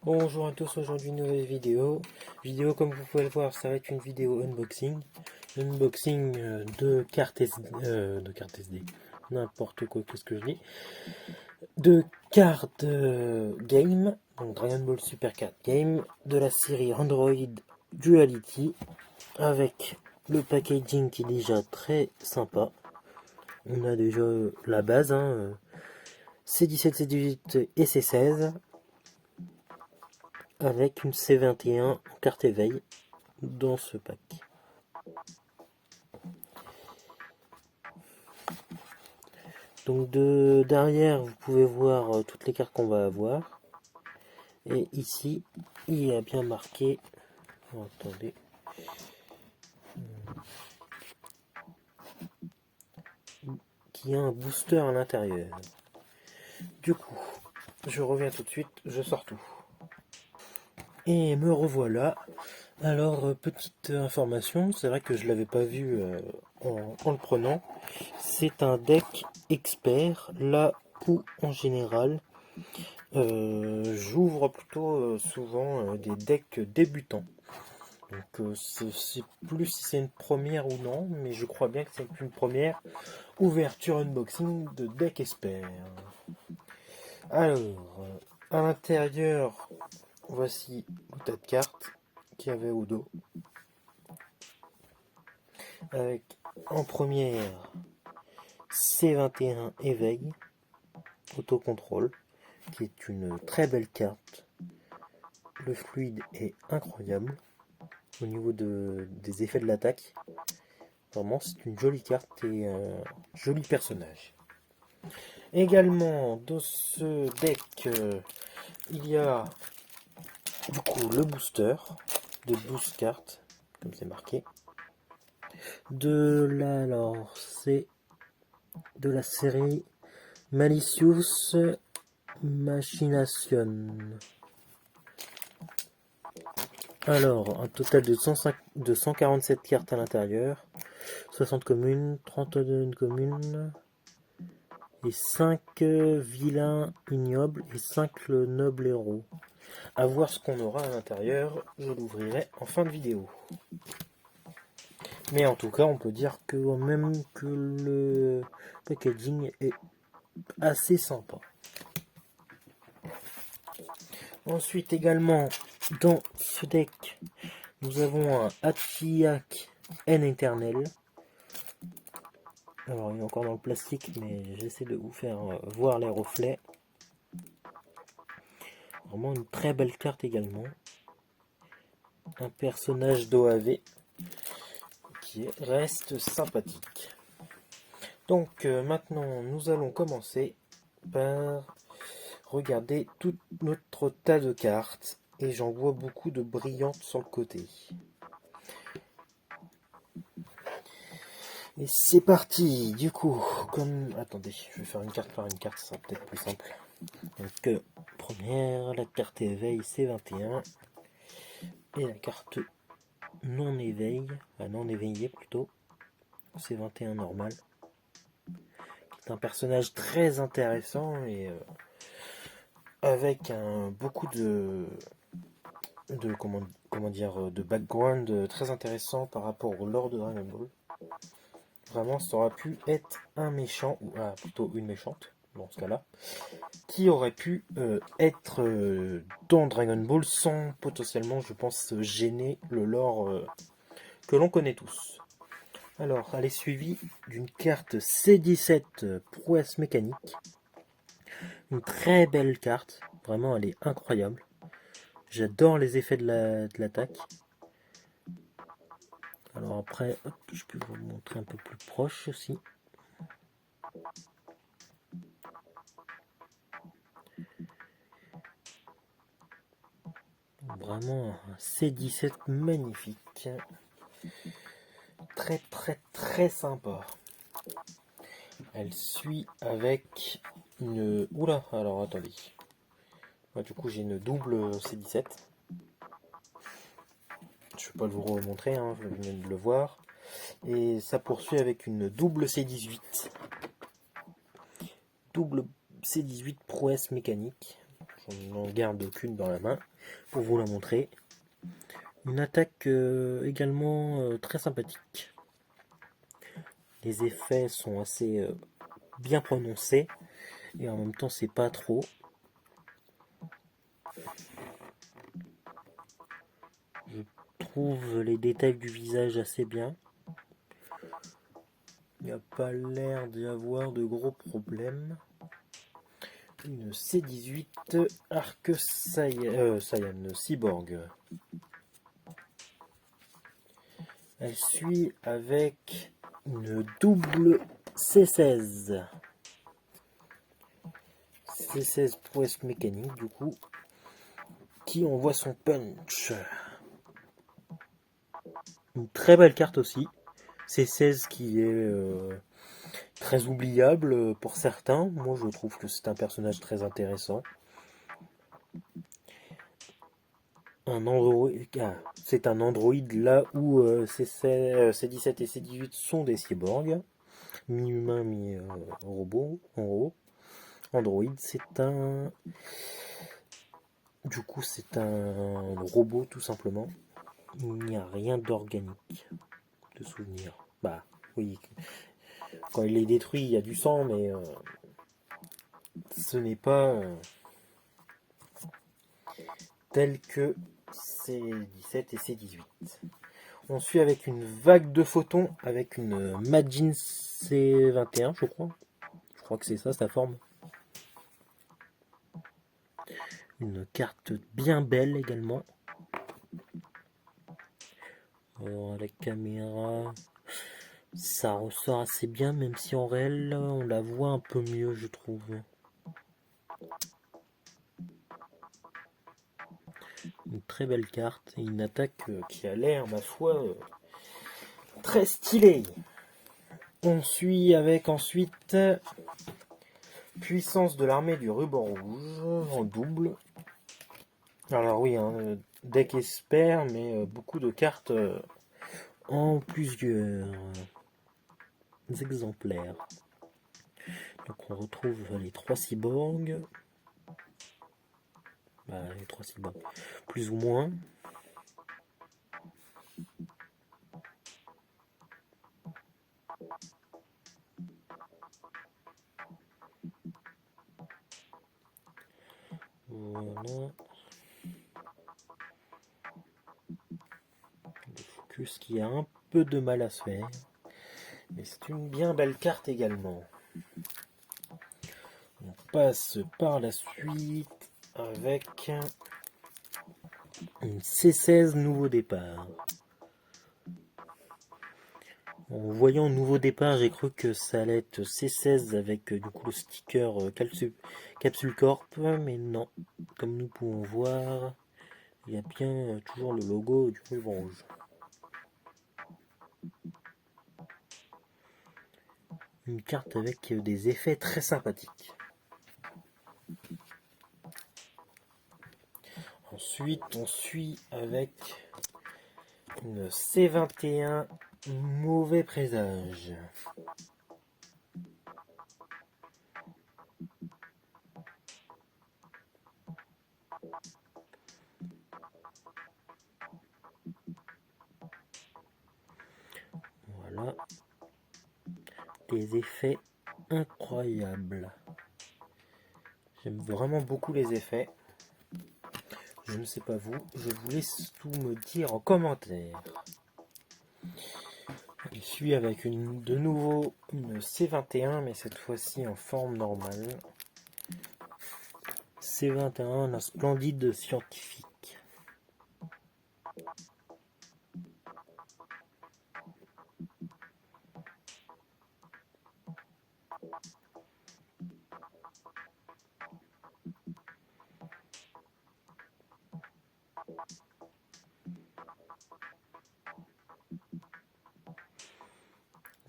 Bonjour à tous, aujourd'hui une nouvelle vidéo. Comme vous pouvez le voir, ça va être une vidéo unboxing. De cartes SD. N'importe quoi, qu'est-ce que je dis. De cartes game, donc Dragon Ball Super Card Game, de la série Android Duality, avec le packaging qui est déjà très sympa. On a déjà la base, C17, C18 et C16. Avec une C21 en carte éveil dans ce pack. Donc derrière, vous pouvez voir toutes les cartes qu'on va avoir. Et ici, il y a bien marqué, attendez, qu'il y a un booster à l'intérieur. Du coup, je reviens tout de suite, je sors tout. Et me revoilà. Alors, petite information, c'est vrai que je l'avais pas vu en le prenant. C'est un deck expert, là où en général, j'ouvre plutôt souvent des decks débutants. Donc c'est plus si c'est une première ou non, mais je crois bien que c'est une première ouverture unboxing de deck expert. Alors, à l'intérieur, voici le tas de cartes qu'il y avait au dos. Avec en première C21 éveil, autocontrôle, qui est une très belle carte. Le fluide est incroyable au niveau des effets de l'attaque. Vraiment, c'est une jolie carte et un joli personnage. Également, dans ce deck, il y a du coup le booster de boost card, comme c'est marqué. C'est de la série Malicious Machination. Alors, un total de 147 cartes à l'intérieur, 60 communes, 32 communes, et 5 vilains ignobles et 5 nobles héros. À voir ce qu'on aura à l'intérieur, je l'ouvrirai en fin de vidéo. Mais en tout cas, on peut dire que même que le packaging est assez sympa. Ensuite également, dans ce deck, nous avons un Hachiyak N éternel. Alors il est encore dans le plastique, mais j'essaie de vous faire voir les reflets. Vraiment une très belle carte également. Un personnage d'OAV qui reste sympathique. Donc maintenant nous allons commencer par regarder tout notre tas de cartes. Et j'en vois beaucoup de brillantes sur le côté. Et c'est parti, du coup, attendez, je vais faire une carte par une carte, ça sera peut-être plus simple. Donc, première, la carte éveil, C21. Et la carte non éveillée plutôt, C21 normal. C'est un personnage très intéressant et avec beaucoup de de background très intéressant par rapport au lore de Dragon Ball. Vraiment, ça aurait pu être un méchant, ou plutôt une méchante, dans ce cas-là, qui aurait pu être dans Dragon Ball sans potentiellement, je pense, gêner le lore que l'on connaît tous. Alors, elle est suivie d'une carte C17 prouesse mécanique. Une très belle carte, vraiment, elle est incroyable. J'adore les effets de l'attaque. Alors après, hop, je peux vous montrer un peu plus proche aussi. Vraiment un C17 magnifique. Très très très sympa. Elle suit avec une... Oula, alors attendez. Du coup j'ai une double C17. Je ne vais pas vous remontrer, je viens de le voir. Et ça poursuit avec une double C18. double C18 prouesse mécanique. Je n'en garde aucune dans la main pour vous la montrer. Une attaque également très sympathique. Les effets sont assez bien prononcés et en même temps c'est pas trop. Je trouve les détails du visage assez bien. Il n'y a pas l'air d'y avoir de gros problèmes. Une C18 Arc Saiyan Cyborg. Elle suit avec une double C16. C16 prouesse mécanique du coup. Qui envoie son punch. Une très belle carte aussi. C16 qui est très oubliable pour certains. Moi je trouve que c'est un personnage très intéressant. C'est un androïde là où C17 et C18 sont des cyborgs. Mi-humain, mi-robot. En gros. Android, c'est un... Du coup, c'est un robot tout simplement. Il n'y a rien d'organique de souvenir. Bah, oui. Quand il est détruit, il y a du sang, mais ce n'est pas tel que C17 et C18. On suit avec une vague de photons, avec une Majin C21, je crois. Je crois que c'est ça, sa forme. Une carte bien belle également. Alors, la caméra, ça ressort assez bien, même si en réel, on la voit un peu mieux, je trouve. Une très belle carte et une attaque qui a l'air, ma foi, très stylée. On suit avec ensuite puissance de l'armée du ruban rouge en double. Alors oui, deck expert, mais beaucoup de cartes en plusieurs exemplaires. Donc on retrouve les 3 cyborgs. Les 3 cyborgs, plus ou moins. Voilà. Le focus qui a un peu de mal à se faire. Mais c'est une bien belle carte également. On passe par la suite avec une C16 nouveau départ. En voyant nouveau départ, j'ai cru que ça allait être C16 avec du coup le sticker Capsule Corp, mais non. Comme nous pouvons voir, il y a bien toujours le logo du ruban rouge. Une carte avec des effets très sympathiques. Ensuite, on suit avec une C21 mauvais présage. Voilà. Des effets incroyables. J'aime vraiment beaucoup les effets. Je ne sais pas vous, je vous laisse tout me dire en commentaire. Il suit avec de nouveau une C21, mais cette fois-ci en forme normale. C21, un splendide scientifique.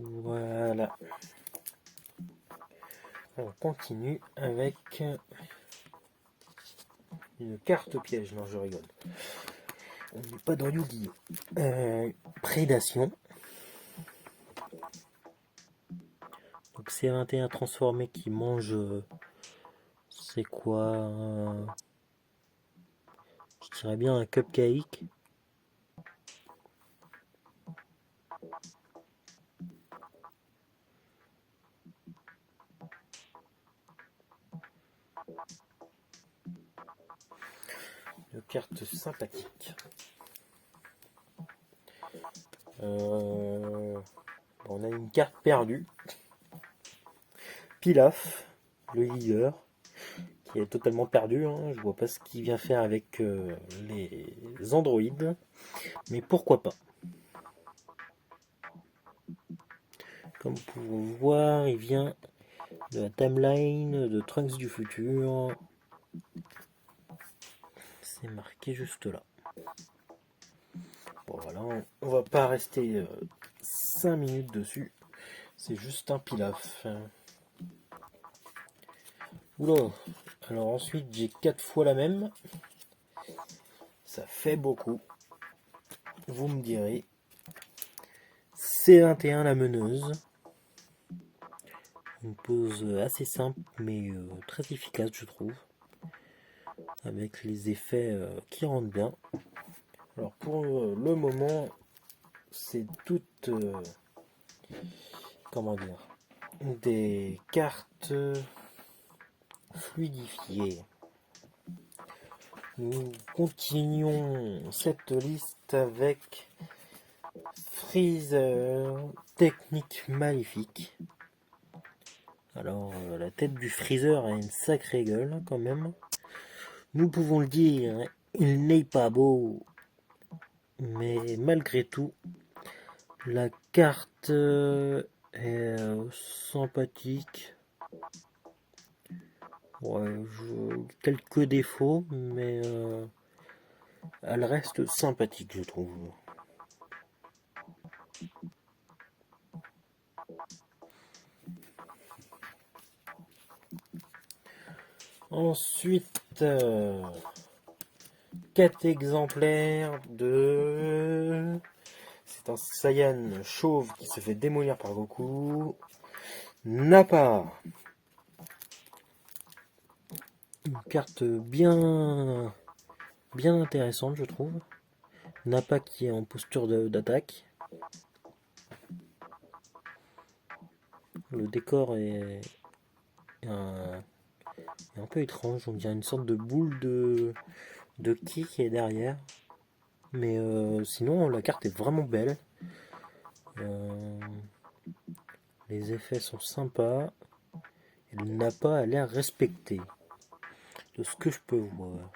Voilà. On continue avec une carte piège. Non, je rigole. On n'est pas dans Yu-Gi-Oh! Prédation. Donc C21 transformé qui mange... c'est quoi je dirais bien un cupcake. Une carte sympathique. On a une carte perdue. Pilaf, le leader, qui est totalement perdu. Hein. Je vois pas ce qu'il vient faire avec les androïdes. Mais pourquoi pas. Comme vous pouvez voir, il vient de la timeline de Trunks du futur. C'est marqué juste là. Bon voilà, on va pas rester 5 minutes dessus. C'est juste un pilaf. Oula. Alors ensuite j'ai 4 fois la même. Ça fait beaucoup. Vous me direz. C21 la meneuse. Une pose assez simple mais très efficace je trouve. Avec les effets qui rendent bien. Alors pour le moment, c'est toutes comment dire des cartes fluidifiées. Nous continuons cette liste avec Freezer, technique maléfique. Alors la tête du Freezer a une sacrée gueule quand même. Nous pouvons le dire, il n'est pas beau. Mais malgré tout, la carte est sympathique. Ouais, quelques défauts, mais elle reste sympathique, je trouve. Ensuite, 4 exemplaires de... C'est un Saiyan chauve qui se fait démolir par Goku. Nappa. Une carte bien intéressante, je trouve. Nappa qui est en posture d'attaque. Le décor est un peu étrange. On dirait une sorte de boule de ki qui est derrière. Mais sinon, la carte est vraiment belle. Les effets sont sympas. Et le Nappa a l'air respecté. De ce que je peux voir.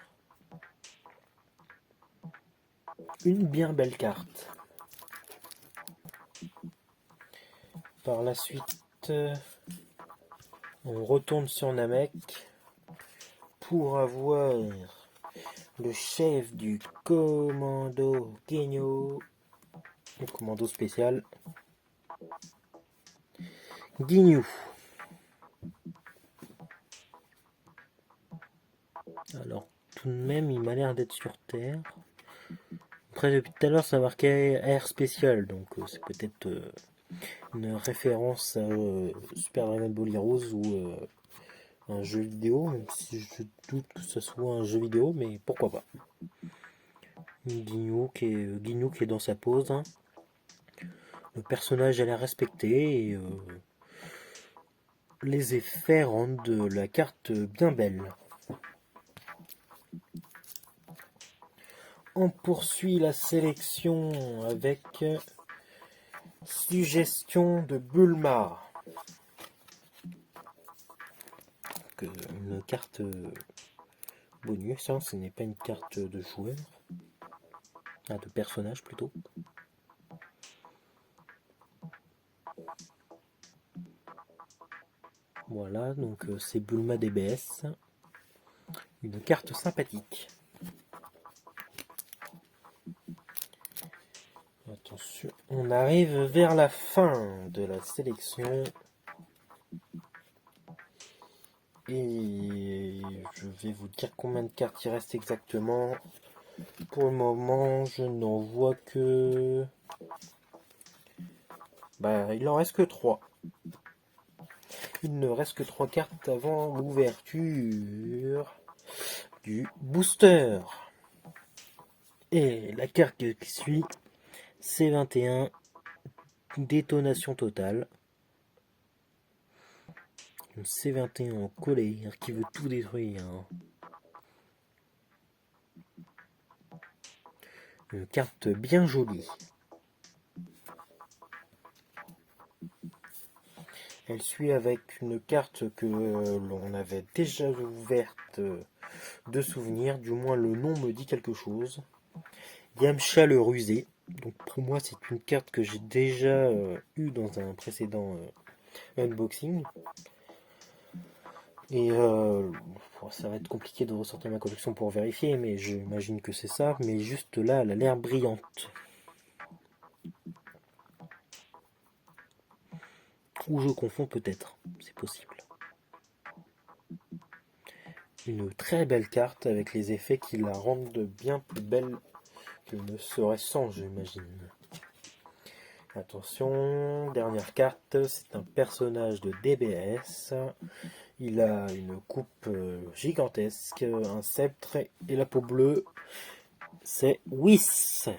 Une bien belle carte. Par la suite, on retourne sur Namek pour avoir le chef du commando Ginyu, le commando spécial Ginyu. Alors, tout de même, il m'a l'air d'être sur Terre. Après, depuis tout à l'heure, ça marquait Air Spécial, donc c'est peut-être une référence à Super Dragon Ball Heroes ou un jeu vidéo, même si je doute que ce soit un jeu vidéo, mais pourquoi pas. Ginyu qui est dans sa pose. Hein. Le personnage a l'air respecté et les effets rendent la carte bien belle. On poursuit la sélection avec suggestion de Bulma. Une carte bonus, hein, ce n'est pas une carte de joueur. Ah, de personnage plutôt. Voilà, donc c'est Bulma DBS. Une carte sympathique. Attention, on arrive vers la fin de la sélection. Et je vais vous dire combien de cartes il reste exactement. Pour le moment, je n'en vois que... il en reste que 3. Il ne reste que 3 cartes avant l'ouverture du booster. Et la carte qui suit, C21, détonation totale. Une C21 en colère qui veut tout détruire. Une carte bien jolie. Elle suit avec une carte que l'on avait déjà ouverte de souvenir, du moins le nom me dit quelque chose. Yamcha le rusé. Donc pour moi c'est une carte que j'ai déjà eue dans un précédent unboxing. Et ça va être compliqué de ressortir ma collection pour vérifier, mais j'imagine que c'est ça. Mais juste là, elle a l'air brillante. Ou je confonds peut-être, c'est possible. Une très belle carte avec les effets qui la rendent bien plus belle qu'elle ne serait sans, j'imagine. Attention, dernière carte, c'est un personnage de DBS. Il a une coupe gigantesque, un sceptre et la peau bleue. C'est Whis.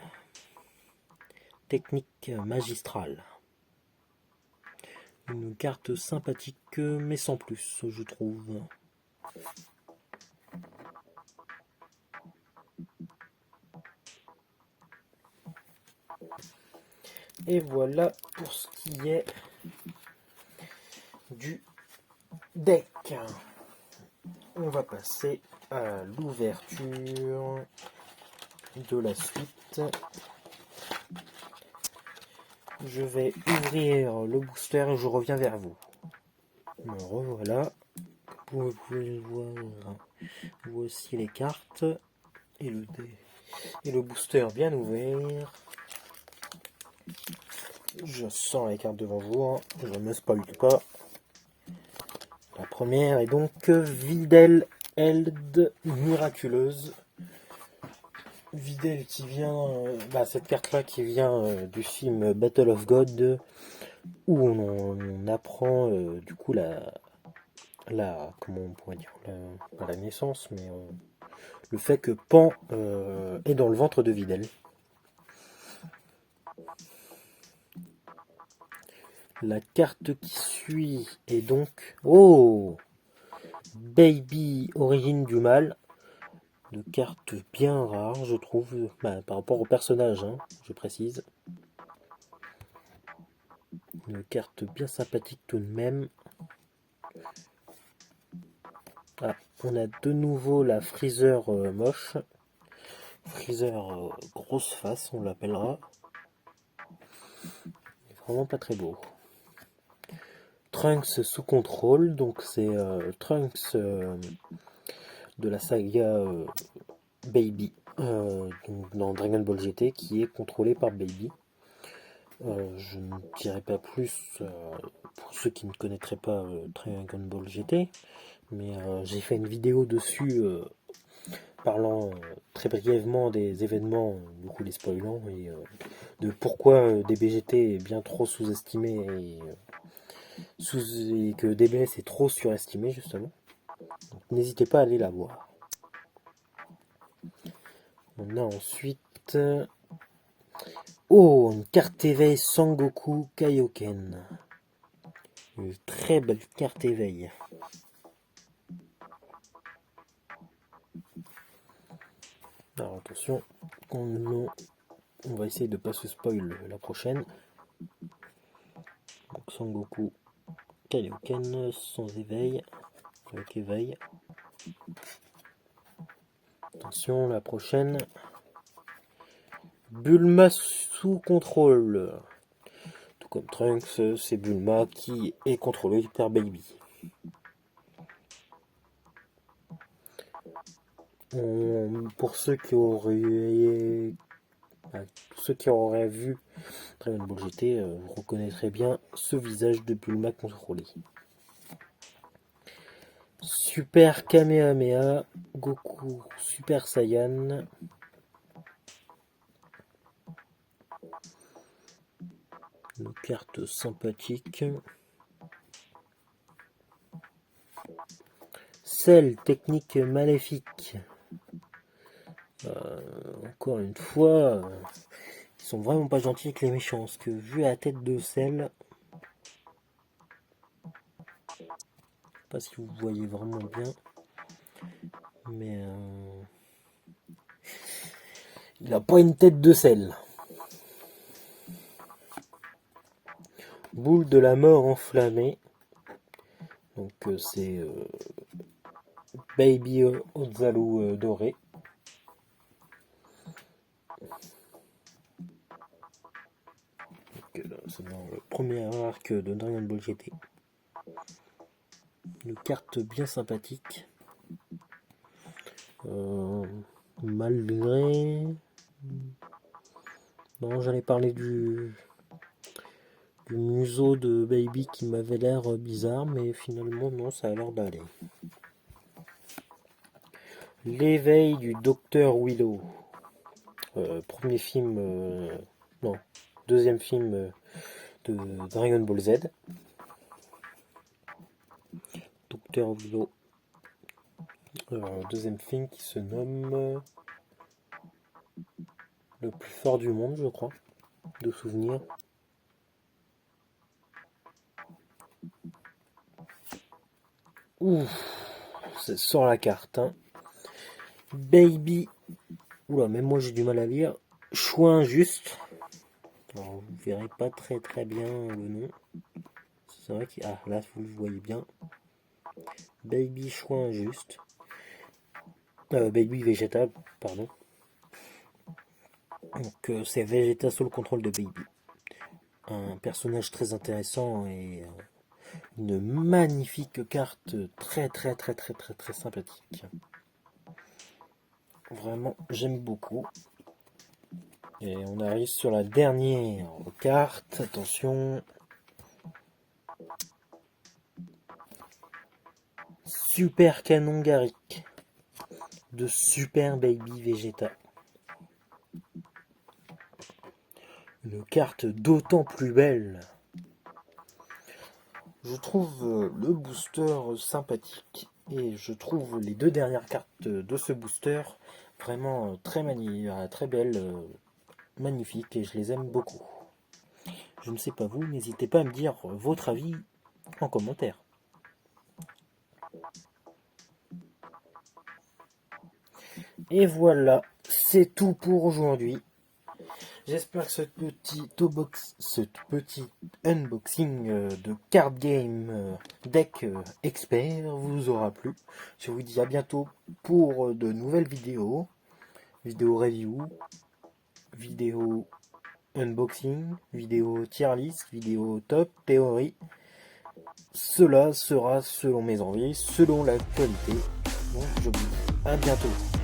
Technique magistrale. Une carte sympathique, mais sans plus, je trouve. Et voilà pour ce qui est du deck. On va passer à l'ouverture de la suite. Je vais ouvrir le booster et je reviens vers vous. Me revoilà. Vous pouvez voir, voici les cartes et le booster bien ouvert. Je sens les cartes devant vous, hein. Je ne me spoil pas. La première est donc Videl Eld Miraculeuse. Videl qui vient, cette carte-là qui vient du film Battle of God, où on apprend du coup comment on pourrait dire, pas la naissance, mais le fait que Pan est dans le ventre de Videl. La carte qui suit est donc Baby Origine du Mal. Une carte bien rare, je trouve, par rapport au personnage, hein, je précise. Une carte bien sympathique tout de même. Ah, on a de nouveau la Freezer moche. Freezer grosse face, on l'appellera. Vraiment pas très beau. Trunks sous contrôle, donc c'est Trunks de la saga Baby dans Dragon Ball GT qui est contrôlé par Baby. Je ne dirai pas plus pour ceux qui ne connaîtraient pas Dragon Ball GT, mais j'ai fait une vidéo dessus parlant très brièvement des événements, du coup les spoilants, et de pourquoi DBGT est bien trop sous-estimé et que DBS est trop surestimé justement. Donc n'hésitez pas à aller la voir. On a ensuite une carte éveil Sangoku Kaioken. Une très belle carte éveil. Alors attention, on va essayer de ne pas se spoil la prochaine. Donc Sangoku Kaioken sans éveil, avec éveil. Attention, la prochaine. Bulma sous contrôle. Tout comme Trunks, c'est Bulma qui est contrôlé par Baby. Pour ceux qui auraient vu Dragon Ball GT, vous reconnaîtrez bien ce visage de Bulma contrôlé. Super Kamehameha, Goku Super Saiyan. Une carte sympathique. Cell, technique maléfique. Encore une fois, ils sont vraiment pas gentils avec les méchants. Parce que vu la tête de Cell, je sais pas si vous voyez vraiment bien, mais il a pas une tête de Cell. Boule de la mort enflammée. Donc c'est Baby Ozalu doré. C'est dans le premier arc de Dragon Ball GT. Une carte bien sympathique. Malgré... Non, j'allais parler du museau de Baby qui m'avait l'air bizarre, mais finalement non, ça a l'air d'aller. L'éveil du Docteur Willow. Premier film... non, deuxième film de Dragon Ball Z. Docteur Willow. Deuxième film qui se nomme Le plus fort du monde, je crois, de souvenir. Ouf, c'est sur la carte. Hein. Baby. Oula, même moi j'ai du mal à lire. Choix injuste. Alors, vous verrez pas très bien le nom. C'est vrai que ah là vous le voyez bien. Baby choix injuste. Baby végétal, pardon. Donc c'est Vegeta sous le contrôle de Baby. Un personnage très intéressant et une magnifique carte très sympathique. Vraiment, j'aime beaucoup. Et on arrive sur la dernière carte. Attention. Super Canon Garrick de Super Baby Vegeta. Une carte d'autant plus belle. Je trouve le booster sympathique et je trouve les deux dernières cartes de ce booster vraiment très belles, magnifiques et je les aime beaucoup. Je ne sais pas vous, n'hésitez pas à me dire votre avis en commentaire. Et voilà, c'est tout pour aujourd'hui. J'espère que ce petit unboxing de card game deck expert vous aura plu. Je vous dis à bientôt pour de nouvelles vidéos review, vidéo unboxing, vidéo tier list, vidéo top, théorie. Cela sera selon mes envies, selon l'actualité. Donc je vous dis à bientôt.